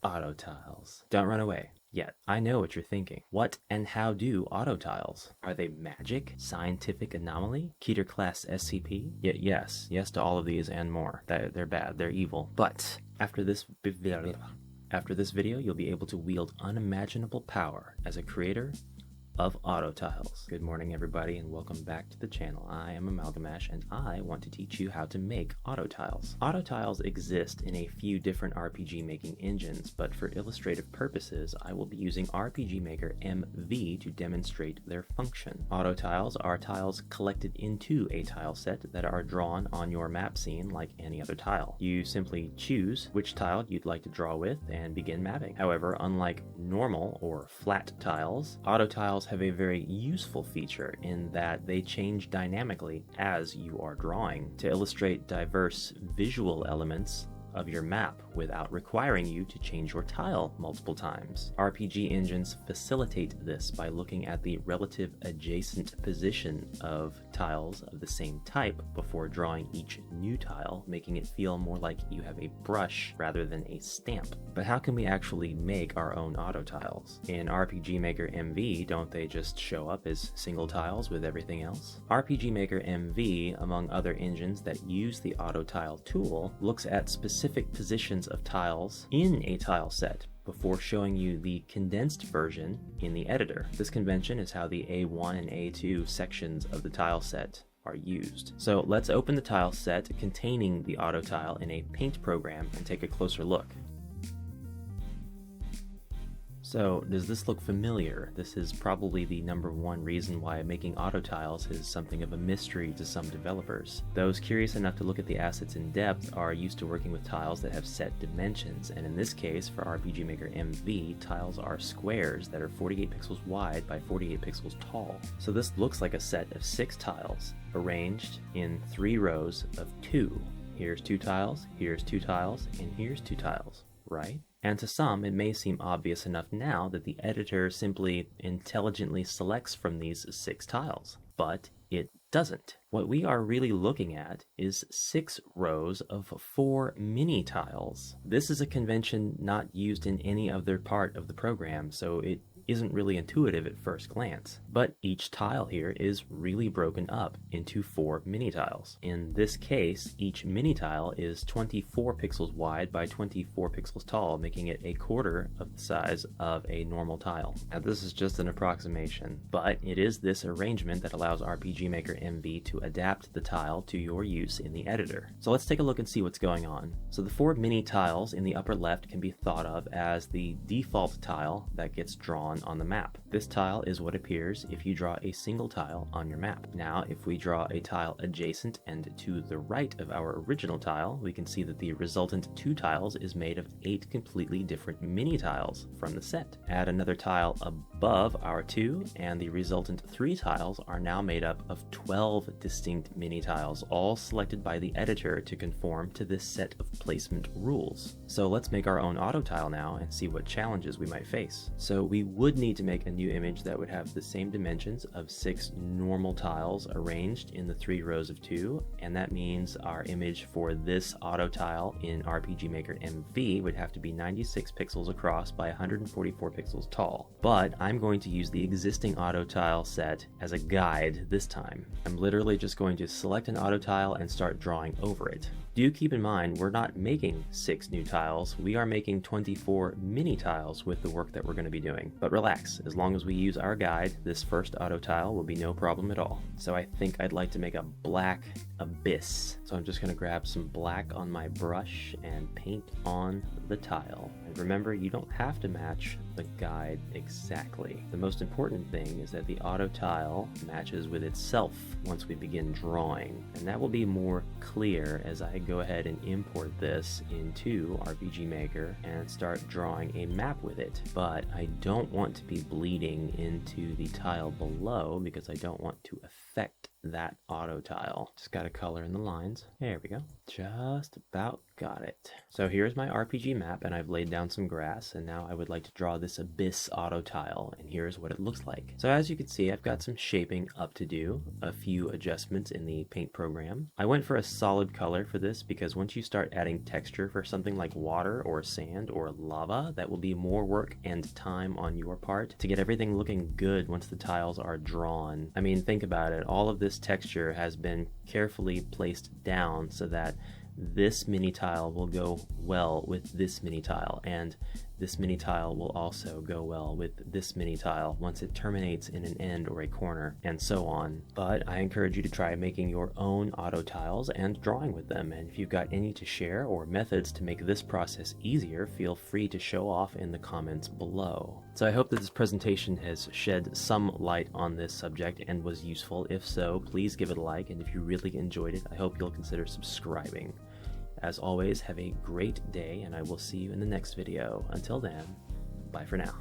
AUTOTILES. Don't run away yet. I know what you're thinking. What and how do AUTOTILES? Are they magic? Scientific anomaly? Keter class SCP? Yes to all of these and more. They're bad. They're evil. But after this video, you'll be able to wield unimaginable power as a creator of AUTOTILES. Good morning, everybody, and welcome back to the channel. I am AmalgamAsh, and I want to teach you how to make AUTOTILES. AUTOTILES exist in a few different RPG making engines, but for illustrative purposes, I will be using RPGMAKER MV to demonstrate their function. AUTOTILES are tiles collected into a tile set that are drawn on your map scene like any other tile. You simply choose which tile you'd like to draw with and begin mapping. However, unlike normal or flat tiles, AUTOTILES have a very useful feature in that they change dynamically as you are drawing to illustrate diverse visual elements of your map without requiring you to change your tile multiple times. RPG engines facilitate this by looking at the relative adjacent position of tiles of the same type before drawing each new tile, making it feel more like you have a brush rather than a stamp. But how can we actually make our own AUTOTILES? In RPGMAKER MV, don't they just show up as single tiles with everything else? RPGMAKER MV, among other engines that use the AUTOTILE tool, looks at specific positions of tiles in a tile set before showing you the condensed version in the editor. This convention is how the A1 and A2 sections of the tile set are used. So let's open the tile set containing the AUTOTILE in a paint program and take a closer look. So, does this look familiar? This is probably the #1 reason why making AUTOTILES is something of a mystery to some developers. Those curious enough to look at the assets in depth are used to working with tiles that have set dimensions, and in this case, for RPGMAKER MV, tiles are squares that are 48 pixels wide by 48 pixels tall. So this looks like a set of 6 tiles, arranged in 3 rows of 2. Here's 2 tiles, here's 2 tiles, and here's 2 tiles, right? And to some, it may seem obvious enough now that the editor simply intelligently selects from these 6 tiles, but it doesn't. What we are really looking at is 6 rows of 4 mini tiles. This is a convention not used in any other part of the program, so it isn't really intuitive at first glance, but each tile here is really broken up into 4 mini tiles. In this case, each mini tile is 24 pixels wide by 24 pixels tall, making it a quarter of the size of a normal tile. Now this is just an approximation, but it is this arrangement that allows RPGMAKER MV to adapt the tile to your use in the editor. So let's take a look and see what's going on. So the 4 mini tiles in the upper left can be thought of as the default tile that gets drawn on the map. This tile is what appears if you draw a single tile on your map. Now, if we draw a tile adjacent and to the right of our original tile, we can see that the resultant 2 tiles is made of 8 completely different mini tiles from the set. Add another tile above our 2, and the resultant 3 tiles are now made up of 12 distinct mini tiles, all selected by the editor to conform to this set of placement rules. So let's make our own AUTOTILE now and see what challenges we might face. So we would need to make a new image that would have the same dimensions of 6 normal tiles arranged in the 3 rows of 2, and that means our image for this AUTOTILE in RPGMAKER MV would have to be 96 pixels across by 144 pixels tall. But I'm going to use the existing AUTOTILE set as a guide this time. I'm literally just going to select an AUTOTILE and start drawing over it. Do keep in mind, we're not making 6 new tiles, we are making 24 mini tiles with the work that we're going to be doing. But relax, as long as we use our guide, this first AUTOTILE will be no problem at all. So I think I'd like to make a black abyss. So I'm just going to grab some black on my brush and paint on the tile. And remember, you don't have to match the guide exactly. The most important thing is that the AUTOTILE matches with itself once we begin drawing. And that will be more clear as I go ahead and import this into RPGMAKER and start drawing a map with it. But I don't want to be bleeding into the tile below because I don't want to affect that AUTOTILE. Just gotta color in the lines. There we go. Just about got it. So here's my RPG map, and I've laid down some grass, and now I would like to draw this abyss auto tile, and here's what it looks like. So as you can see, I've got some shaping up to do, a few adjustments in the paint program. I went for a solid color for this because once you start adding texture for something like water or sand or lava, that will be more work and time on your part to get everything looking good once the tiles are drawn. I mean, think about it. All of this texture has been carefully placed down so that this mini tile will go well with this mini tile, and this mini tile will also go well with this mini tile once it terminates in an end or a corner, and so on. But I encourage you to try making your own auto tiles and drawing with them, and if you've got any to share or methods to make this process easier, feel free to show off in the comments below. So I hope that this presentation has shed some light on this subject and was useful. If so, please give it a like, and if you really enjoyed it, I hope you'll consider subscribing. As always, have a great day, and I will see you in the next video. Until then, bye for now.